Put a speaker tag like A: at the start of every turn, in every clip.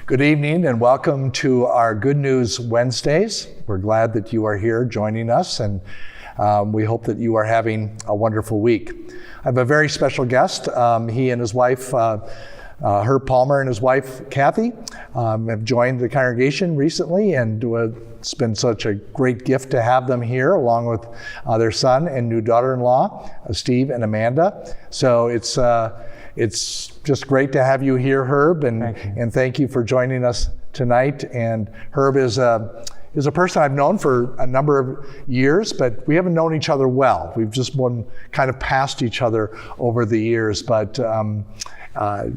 A: Good evening and welcome to our Good News Wednesdays. We're glad that you are here joining us, and we hope that you are having a wonderful week. I have a very special guest. He and his wife, Herb Palmer, and his wife, Kathy, have joined the congregation recently, and it's been such a great gift to have them here, along with their son and new daughter-in-law, Steve and Amanda. So it's just great to have you here, Herb, and thank you for joining us tonight. And Herb is a person I've known for a number of years, but we haven't known each other well. We've just been kind of past each other over the years. But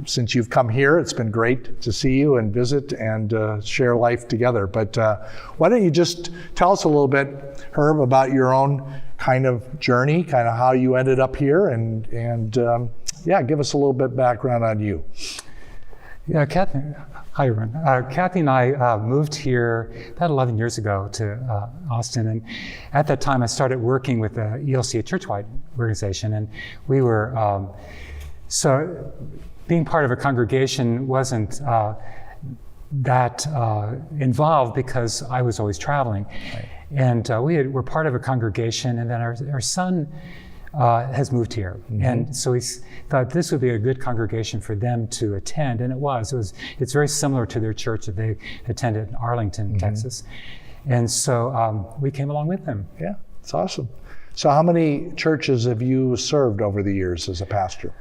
A: since you've come here, it's been great to see you and visit and share life together. But why don't you just tell us a little bit, Herb, about your own kind of journey, kind of how you ended up here, and give us a little bit background on you.
B: Yeah, Kathy. Hi, everyone. Kathy and I moved here about 11 years ago to Austin, and at that time I started working with the ELC, a church-wide organization, and we were so being part of a congregation wasn't that involved because I was always traveling. Right. And we're part of a congregation, and then our son has moved here. Mm-hmm. And so we thought this would be a good congregation for them to attend, and it was. It's very similar to their church that they attended in Arlington, mm-hmm. Texas. And so we came along with them.
A: Yeah, it's awesome. So how many churches have you served over the years as a pastor?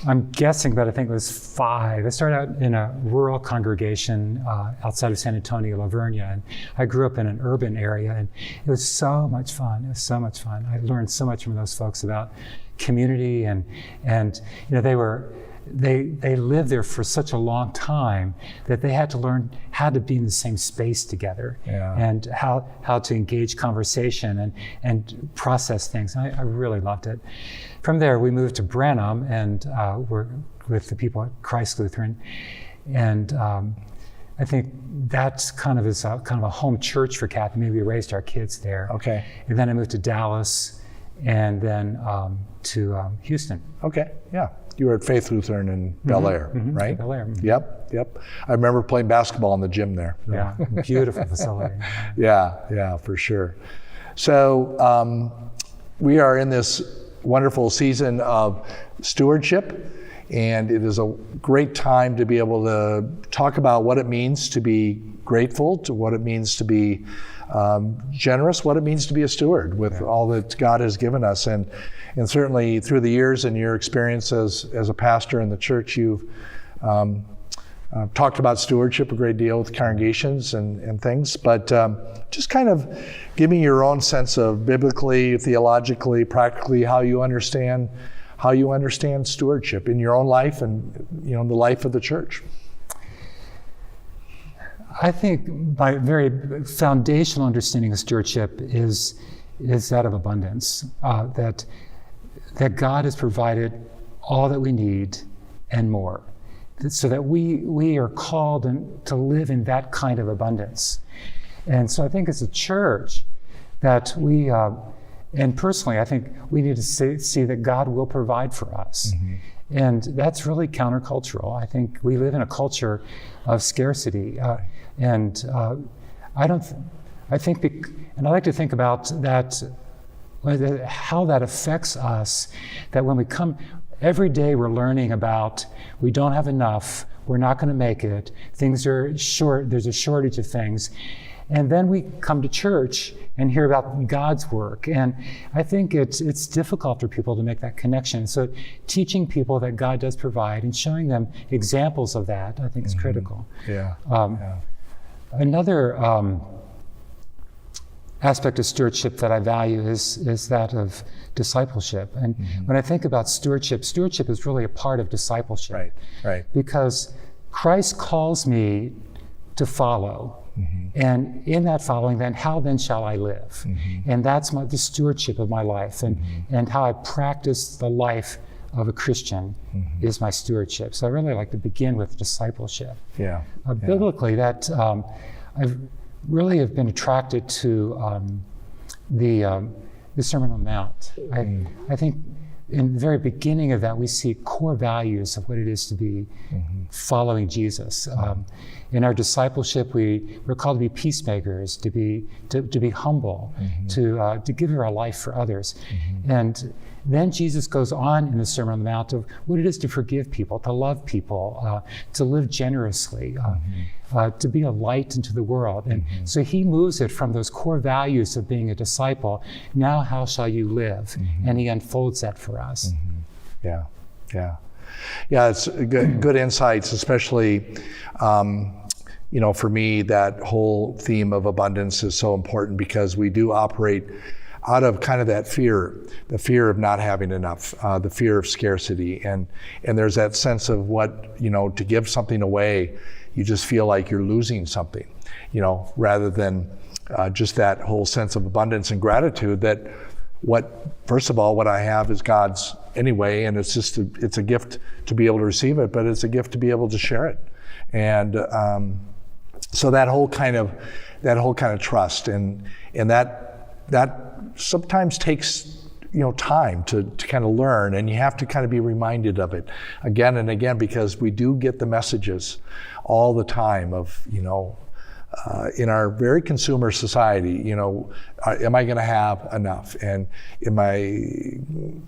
B: I'm guessing, but I think it was 5. I started out in a rural congregation outside of San Antonio, La Vernia, and I grew up in an urban area, and it was so much fun. It was so much fun. I learned so much from those folks about community, and you know, they lived there for such a long time that they had to learn how to be in the same space together, and how to engage conversation and process things. I really loved it. From there, we moved to Brenham, and we're with the people at Christ Lutheran, and I think that's kind of a home church for Kathy. Maybe we raised our kids there. Okay. And then I moved to Dallas, and then to Houston.
A: Okay. Yeah. You were at Faith Lutheran in Bel Air, mm-hmm. right?
B: Bel Air. Mm-hmm.
A: Yep. I remember playing basketball in the gym there. So.
B: Yeah, beautiful facility.
A: Yeah, for sure. So we are in this wonderful season of stewardship, and it is a great time to be able to talk about what it means to be grateful, to what it means to be generous, what it means to be a steward with all that God has given us. And certainly through the years and your experience as a pastor in the church, you've talked about stewardship a great deal with congregations and things, but just kind of give me your own sense of biblically, theologically, practically how you understand stewardship in your own life and the life of the church.
B: I think my very foundational understanding of stewardship is that of abundance, that God has provided all that we need and more, so that we are called to live in that kind of abundance. And so I think as a church that we, and personally, I think we need to see that God will provide for us. Mm-hmm. And that's really countercultural. I think we live in a culture of scarcity. And I like to think about that, how that affects us, that when we come, every day we're learning about we don't have enough, we're not going to make it, things are short, there's a shortage of things. And then we come to church and hear about God's work. And I think it's difficult for people to make that connection. So teaching people that God does provide and showing them examples of that, I think is critical.
A: Yeah.
B: Another aspect of stewardship that I value is that of discipleship. And when I think about stewardship is really a part of discipleship.
A: Right.
B: Because Christ calls me to follow. Mm-hmm. And in that following, then how then shall I live? Mm-hmm. And that's the stewardship of my life, and how I practice the life of a Christian is my stewardship. So I really like to begin with discipleship. Biblically, that I really have been attracted to the Sermon on the Mount. I think in the very beginning of that, we see core values of what it is to be following Jesus. In our discipleship, we're called to be peacemakers, to be humble, to give our life for others. And then Jesus goes on in the Sermon on the Mount of what it is to forgive people, to love people, to live generously, to be a light into the world. And so he moves it from those core values of being a disciple. Now, how shall you live? And he unfolds that for us.
A: Yeah. It's good insights, especially, for me, that whole theme of abundance is so important because we do operate out of kind of that fear, the fear of not having enough, the fear of scarcity. And there's that sense of to give something away, you just feel like you're losing something, rather than just that whole sense of abundance and gratitude that first of all, what I have is God's anyway, and it's a gift to be able to receive it, but it's a gift to be able to share it. And so that whole kind of trust and that sometimes takes time to kind of learn, and you have to kind of be reminded of it again and again, because we do get the messages all the time of in our very consumer society, am I going to have enough, and am I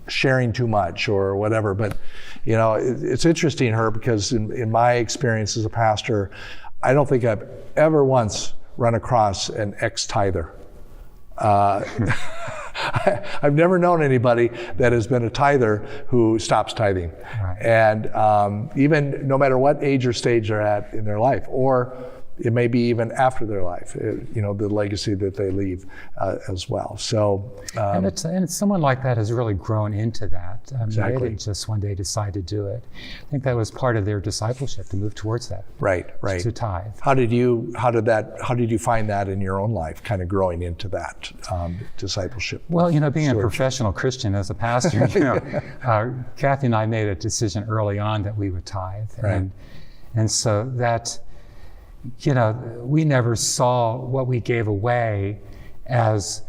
A: sharing too much or whatever? But it's interesting, Herb, because in my experience as a pastor, I don't think I've ever once run across an ex-tither. I've never known anybody that has been a tither who stops tithing. Right. And even no matter what age or stage they're at in their life, or it may be even after their life, the legacy that they leave as well. So,
B: and it's someone like that has really grown into that.
A: Exactly.
B: They didn't just one day decide to do it. I think that was part of their discipleship, to move towards that.
A: Right.
B: To tithe.
A: How did you find that in your own life, kind of growing into that discipleship?
B: Well, being a professional Christian as a pastor, Kathy and I made a decision early on that we would tithe,
A: right.
B: and so that. We never saw what we gave away as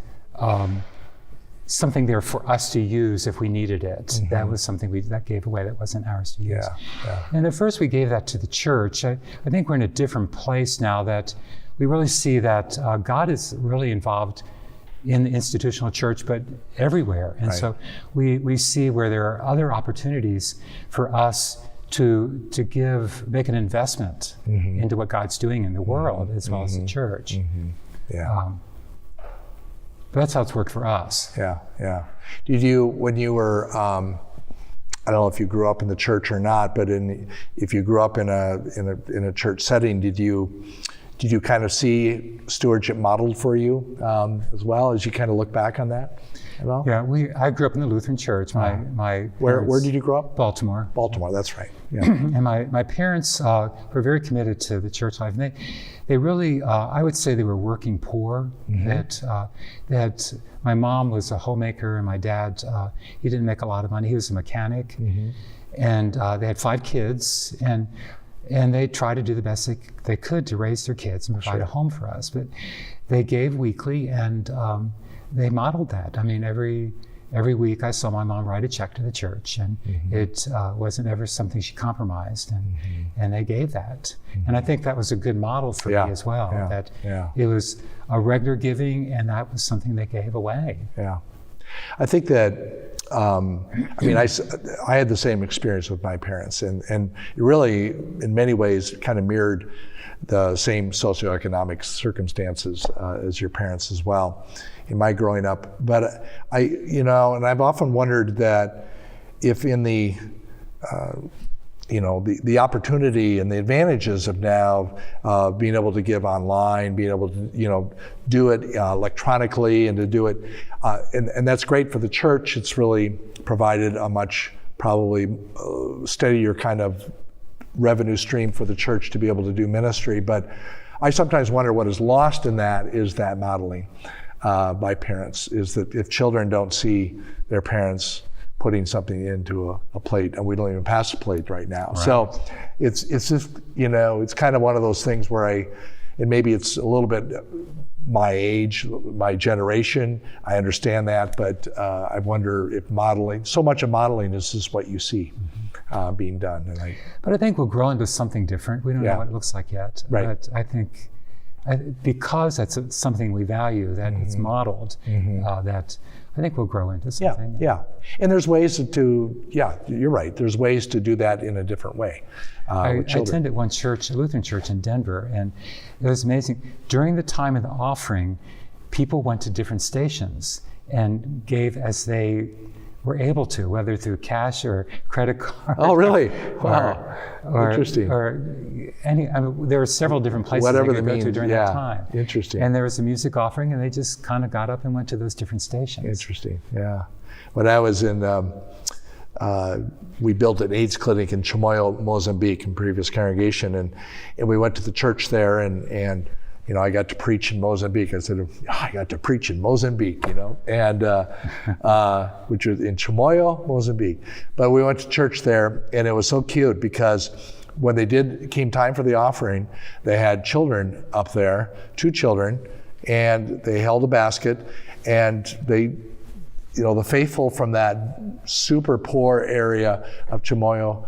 B: something there for us to use if we needed it. That was something that gave away that wasn't ours to use.
A: Yeah.
B: And at first we gave that to the church. I think we're in a different place now that we really see that God is really involved in the institutional church, but everywhere. And so we see where there are other opportunities for us to make an investment into what God's doing in the world as well as the church.
A: Yeah.
B: But that's how it's worked for us.
A: Yeah. Did you, when you were, I don't know if you grew up in the church or not, but if you grew up in a church setting, did you kind of see stewardship modeled for you as well, as you kind of look back on that at all?
B: Yeah, I grew up in the Lutheran church. My
A: where did you grow up?
B: Baltimore.
A: Baltimore, that's right. Yeah.
B: And my parents were very committed to the church life. And they really, I would say they were working poor. That my mom was a homemaker, and my dad, he didn't make a lot of money. He was a mechanic. And they had 5 kids, and they tried to do the best they could to raise their kids and provide a home for us. But they gave weekly, and they modeled that. I mean, every week I saw my mom write a check to the church, and it wasn't ever something she compromised, and they gave that. And I think that was a good model for me as well, that it was a regular giving, and that was something they gave away.
A: Yeah. I think that, I had the same experience with my parents, and it really, in many ways, kind of mirrored the same socioeconomic circumstances as your parents as well in my growing up. But and I've often wondered that if in the opportunity and the advantages of now being able to give online, being able to, do it electronically, and to do it, and that's great for the church. It's really provided a much probably steadier kind of revenue stream for the church to be able to do ministry. But I sometimes wonder what is lost in that is that modeling by parents, is that if children don't see their parents putting something into a plate, and we don't even pass a plate right now. Right. So it's just, it's kind of one of those things where and maybe it's a little bit my age, my generation. I understand that, but I wonder if modeling, so much of modeling is just what you see being done.
B: But I think we'll grow into something different. We don't know what it looks like yet.
A: Right.
B: But I think because that's something we value, that it's modeled, that I think we'll grow into something.
A: Yeah. And there's ways you're right. There's ways to do that in a different way.
B: I attended one church, a Lutheran church in Denver, and it was amazing. During the time of the offering, people went to different stations and gave as they were able to, whether through cash or credit card.
A: Oh, really? Wow. Interesting.
B: There were several different places they could go to during that time.
A: Interesting.
B: And there was a music offering, and they just kind of got up and went to those different stations.
A: Interesting. Yeah. When I was in, we built an AIDS clinic in Chimoio, Mozambique, in previous congregation, and we went to the church there, and I got to preach in Mozambique. I said, I got to preach in Mozambique, and which was in Chimoio, Mozambique. But we went to church there, and it was so cute because when it came time for the offering, they had children up there, 2 children, and they held a basket, and they, the faithful from that super poor area of Chimoio,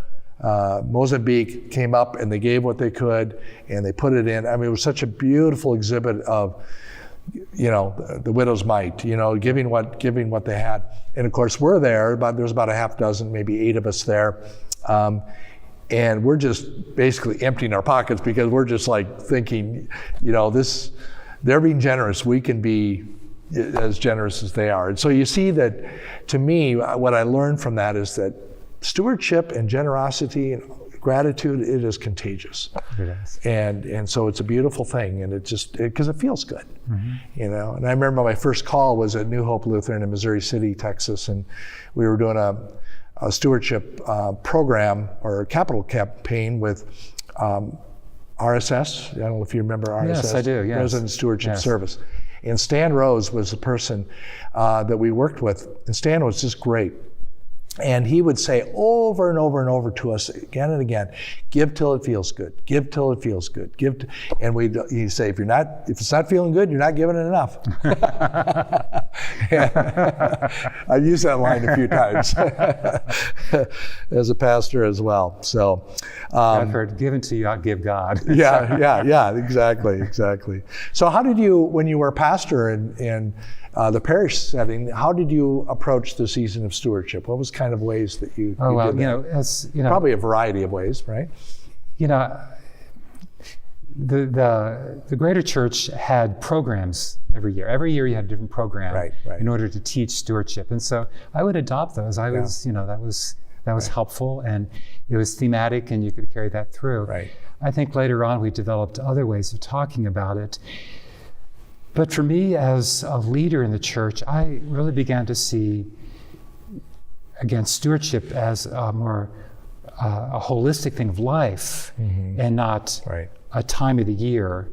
A: Mozambique, came up and they gave what they could and they put it in. I mean, it was such a beautiful exhibit of, the widow's mite, giving what they had. And of course, we're there, there's about a half dozen, maybe 8 of us there. And we're just basically emptying our pockets because we're just like thinking, they're being generous. We can be as generous as they are. And so you see that, to me, what I learned from that is that stewardship and generosity and gratitude, it is contagious.
B: It is.
A: And so it's a beautiful thing, and because it feels good, And I remember my first call was at New Hope Lutheran in Missouri City, Texas, and we were doing a stewardship program or a capital campaign with RSS. I don't know if you remember RSS.
B: Yes, I do, yes.
A: Resident Stewardship Service. And Stan Rose was the person that we worked with, and Stan was just great. And he would say over and over and over to us again and again, give till it feels good, give till it feels good, and he'd say, if it's not feeling good, you're not giving it enough. I used that line a few times as a pastor as well. So
B: I've heard, give until you outgive God.
A: yeah, exactly. So how did you, when you were a pastor in the parish setting, how did you approach the season of stewardship? What was kind of ways that you did that? Probably a variety of ways, right?
B: The greater church had programs every year. Every year you had a different program
A: right.
B: in order to teach stewardship. And so I would adopt those. That was helpful, and it was thematic, and you could carry that through.
A: Right.
B: I think later on we developed other ways of talking about it. But for me, as a leader in the church, I really began to see, again, stewardship as a more a holistic thing of life, and not a time of the year.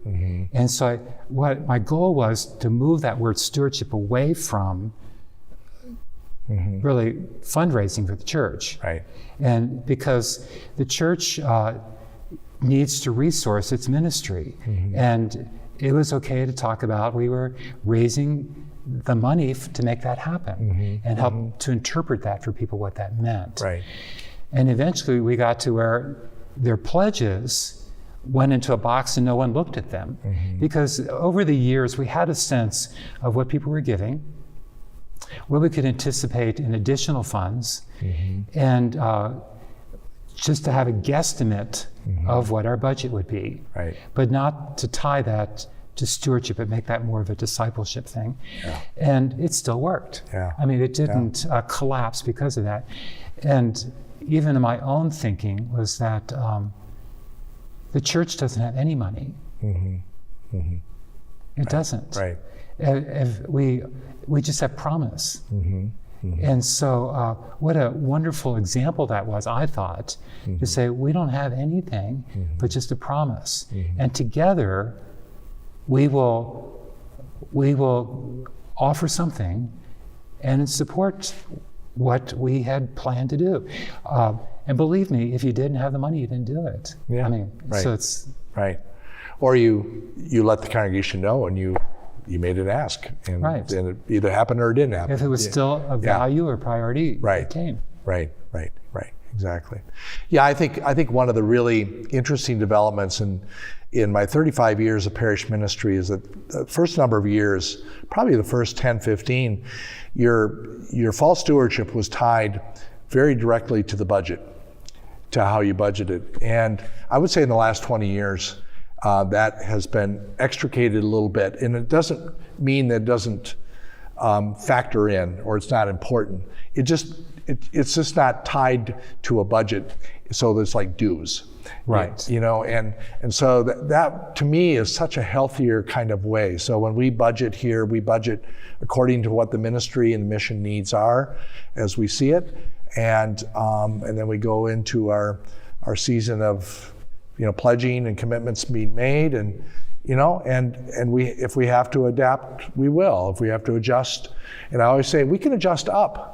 B: And so what my goal was to move that word stewardship away from really fundraising for the church.
A: Right.
B: And because the church needs to resource its ministry. And it was okay to talk about, we were raising the money to make that happen and help to interpret that for people, what that meant.
A: Right.
B: And eventually we got to where their pledges went into a box and no one looked at them. Because over the years we had a sense of what people were giving, what we could anticipate in additional funds, and just to have a guesstimate of what our budget would be, but not to tie that to stewardship, but make that more of a discipleship thing. And it still worked. I mean, it didn't collapse because of that. And even in my own thinking was that the church doesn't have any money. It doesn't. If we just have promise. And so what a wonderful example that was, I thought, to say we don't have anything but just a promise. And together we will offer something and support what we had planned to do. And believe me, if you didn't have the money, you didn't do it. I mean, so it's...
A: Or you let the congregation know and you you made an ask, and
B: Right.
A: it either happened or it didn't happen.
B: If it was still a value or priority, it came.
A: Right. Exactly. Yeah, I think one of the really interesting developments in my 35 years of parish ministry is that the first number of years, probably the first 10, 15, your fall stewardship was tied very directly to the budget, to how you budgeted. And I would say in the last 20 years, that has been extricated a little bit. And it doesn't mean that it doesn't factor in or it's not important. It's just not tied to a budget, so there's like dues.
B: Right.
A: And so that to me is such a healthier kind of way. So when we budget here, we budget according to what the ministry and the mission needs are as we see it. And then we go into our season of pledging and commitments being made, and we, if we have to adapt, we will. If we have to adjust, and I always say we can adjust up.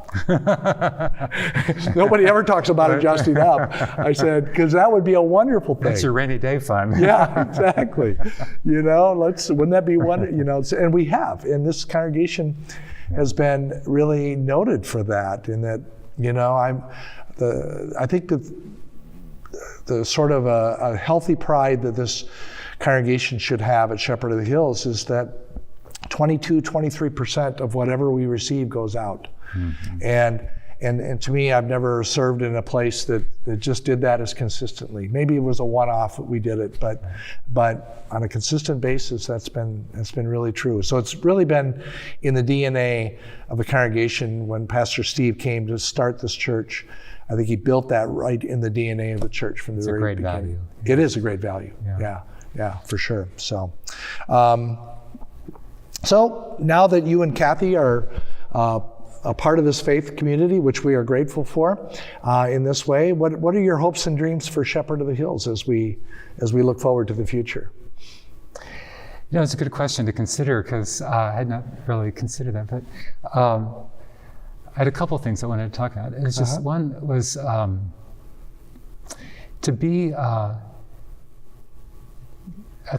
A: Nobody ever talks about adjusting up. I said, because that would be a wonderful thing.
B: That's your rainy day fund.
A: Yeah, exactly. Wouldn't that be wonderful? And we have, and this congregation has been really noted for that. In that, I think that the sort of a healthy pride that this congregation should have at Shepherd of the Hills is that 23% of whatever we receive goes out. Mm-hmm. And to me, I've never served in a place that just did that as consistently. Maybe it was a one-off that we did it, but on a consistent basis, that's been really true. So it's really been in the DNA of the congregation. When Pastor Steve came to start this church, I think he built that right in the DNA of the church from the very beginning. It's a great value. It is a great value. Yeah, for sure. So, so now that you and Kathy are a part of this faith community, which we are grateful for, in this way, what are your hopes and dreams for Shepherd of the Hills as we look forward to the future?
B: It's a good question to consider, because I had not really considered that, but I had a couple things I wanted to talk about. It was just one was to be a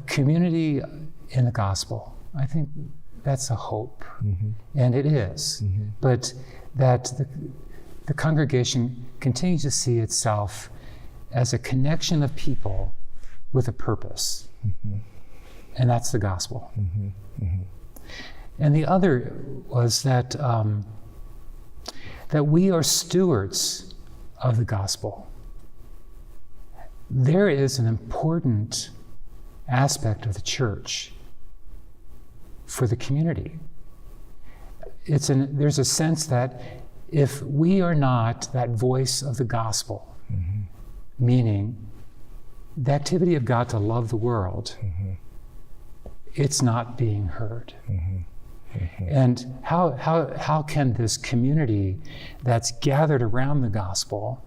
B: community in the gospel. I think that's a hope, and it is. But that the congregation continues to see itself as a connection of people with a purpose, and that's the gospel. And the other was that that we are stewards of the gospel. There is an important aspect of the church for the community. There's a sense that if we are not that voice of the gospel, meaning the activity of God to love the world, it's not being heard. And how can this community that's gathered around the gospel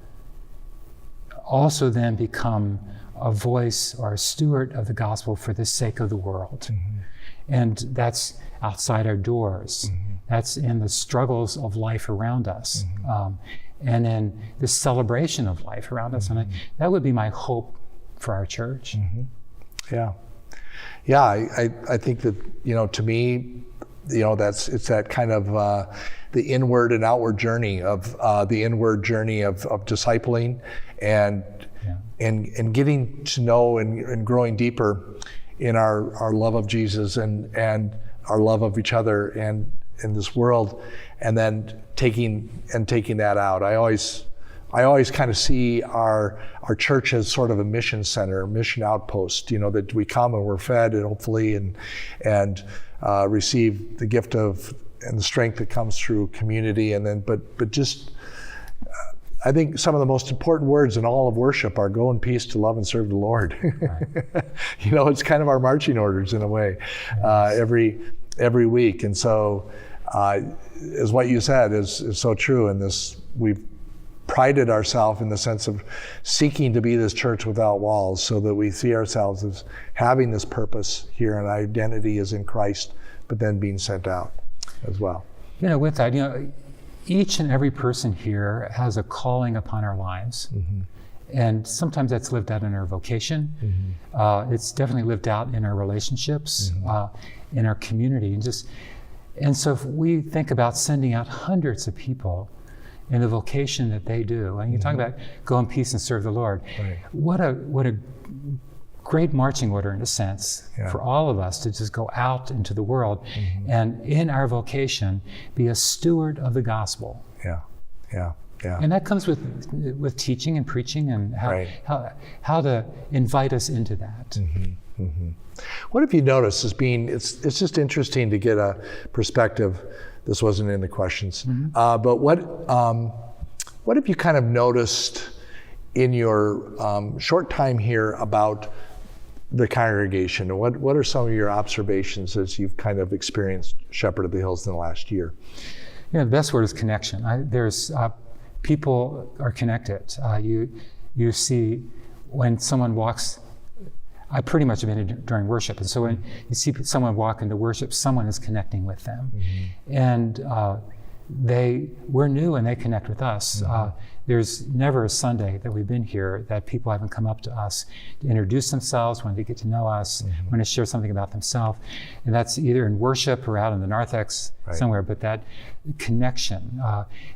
B: also then become a voice or a steward of the gospel for the sake of the world? And that's outside our doors. That's in the struggles of life around us, and in the celebration of life around us. And that would be my hope for our church.
A: Yeah, I think that, to me, it's that kind of the inward and outward journey of the inward journey of discipling and getting to know and growing deeper in our love of Jesus and our love of each other and in this world, and then taking that out. I always kind of see our church as sort of a mission center, mission outpost. That we come and we're fed, and hopefully and receive the gift of and the strength that comes through community, and then but just. I think some of the most important words in all of worship are go in peace to love and serve the Lord. Right. It's kind of our marching orders in a way, every week. And so, as what you said is so true. In this, we've prided ourselves in the sense of seeking to be this church without walls, so that we see ourselves as having this purpose here, and identity is in Christ, but then being sent out as well.
B: With that, each and every person here has a calling upon our lives. And sometimes that's lived out in our vocation. It's definitely lived out in our relationships. in our community. And so if we think about sending out hundreds of people in the vocation that they do, and you talk about go in peace and serve the Lord,
A: Right.
B: what a great marching order in a sense for all of us to just go out into the world and in our vocation be a steward of the gospel.
A: Yeah.
B: And that comes with teaching and preaching and how to invite us into that.
A: What have you noticed as being, it's just interesting to get a perspective. This wasn't in the questions, but what have you kind of noticed in your short time here about the congregation? What are some of your observations as you've kind of experienced Shepherd of the Hills in the last year?
B: The best word is connection. There's people are connected. You see when someone walks, I pretty much have been in during worship, and so when you see someone walk into worship, someone is connecting with them, and we're new and they connect with us. There's never a Sunday that we've been here that people haven't come up to us to introduce themselves, when they get to know us, when to share something about themselves, and that's either in worship or out in the narthex somewhere. But that connection,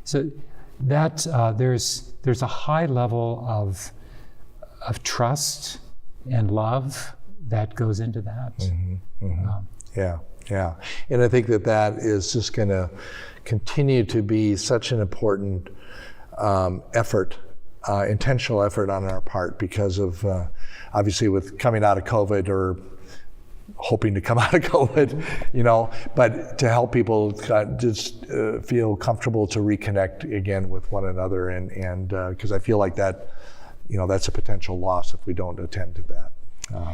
B: so that there's a high level of trust and love that goes into that.
A: Yeah. And I think that is just going to continue to be such an important effort, intentional effort on our part, because of obviously with coming out of COVID, or hoping to come out of COVID, but to help people just feel comfortable to reconnect again with one another, and because I feel like that, that's a potential loss if we don't attend to that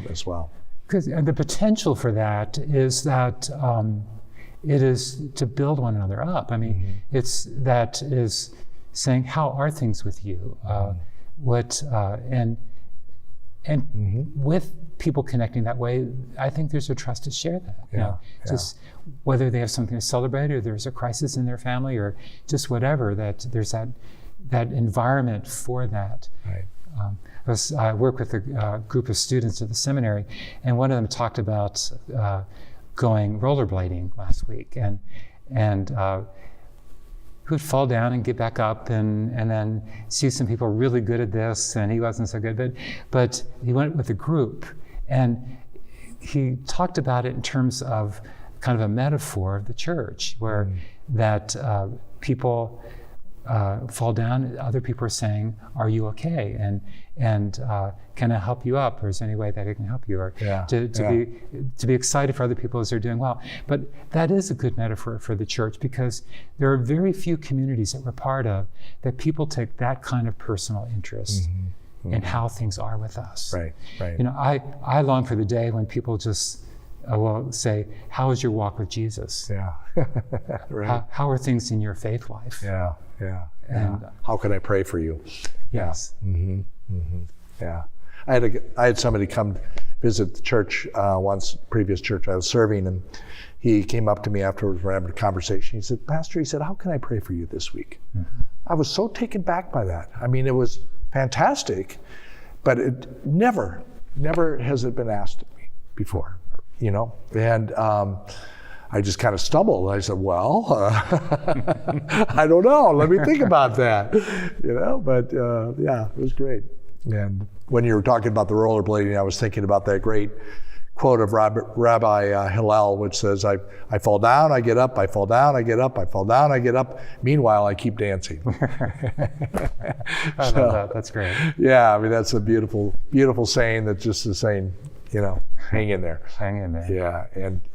A: as well.
B: Because the potential for that is that it is to build one another up. I mean, it's that is saying, how are things with you? And with people connecting that way, I think there's a trust to share that. Just whether they have something to celebrate, or there's a crisis in their family, or just whatever, that there's that environment for that.
A: Right.
B: I work with a group of students at the seminary, and one of them talked about going rollerblading last week, and who'd fall down and get back up, and then see some people really good at this, and he wasn't so good, but he went with a group, and he talked about it in terms of kind of a metaphor of the church, where that people fall down, other people are saying, are you okay? And can I help you up? Or is there any way that I can help you? Or to be excited for other people as they're doing well. But that is a good metaphor for the church, because there are very few communities that we're part of that people take that kind of personal interest in how things are with us.
A: Right.
B: I long for the day when people just will say, how is your walk with Jesus?
A: Yeah. Right.
B: How are things in your faith life?
A: Yeah.
B: And
A: how can I pray for you?
B: Yes.
A: Yeah. I had somebody come visit the church once, previous church I was serving, and he came up to me afterwards, we're having a conversation. He said, Pastor, how can I pray for you this week? I was so taken back by that. I mean, it was fantastic, but it never has it been asked of me before, and I just kind of stumbled. I said, well, I don't know. Let me think about that, but it was great. And when you were talking about the rollerblading, I was thinking about that great quote of Rabbi Hillel, which says, I fall down, I get up, I fall down, I get up, I fall down, I get up. Meanwhile, I keep dancing.
B: I love that. That's great.
A: Yeah, I mean, that's a beautiful, beautiful saying that just is saying, hang in there.
B: Hang in there.
A: Yeah,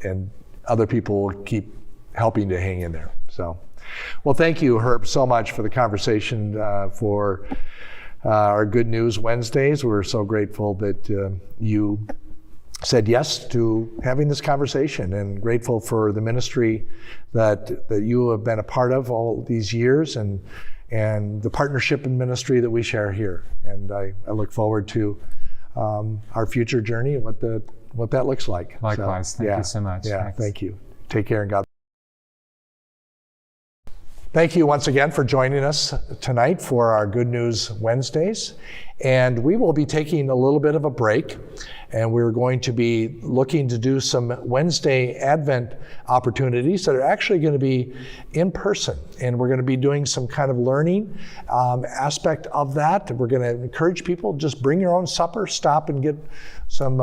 A: and other people will keep helping to hang in there. So, well, thank you, Herb, so much for the conversation, for our Good News Wednesdays. We're so grateful that you said yes to having this conversation, and grateful for the ministry that you have been a part of all these years, and the partnership and ministry that we share here. And I look forward to our future journey and what that looks like.
B: Likewise. Thank you so much.
A: Yeah, thank you. Take care, and God. Thank you once again for joining us tonight for our Good News Wednesdays. And we will be taking a little bit of a break, and we're going to be looking to do some Wednesday Advent opportunities that are actually going to be in person. And we're going to be doing some kind of learning aspect of that. We're going to encourage people, just bring your own supper, stop and get some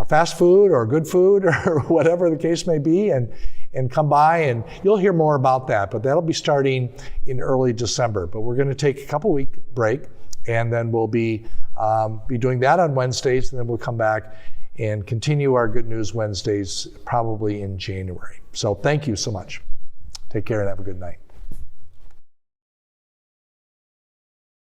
A: fast food or good food or whatever the case may be, and come by, and you'll hear more about that. But that'll be starting in early December. But we're going to take a couple-week break, and then we'll be doing that on Wednesdays, and then we'll come back and continue our Good News Wednesdays probably in January. So thank you so much. Take care and have a good night.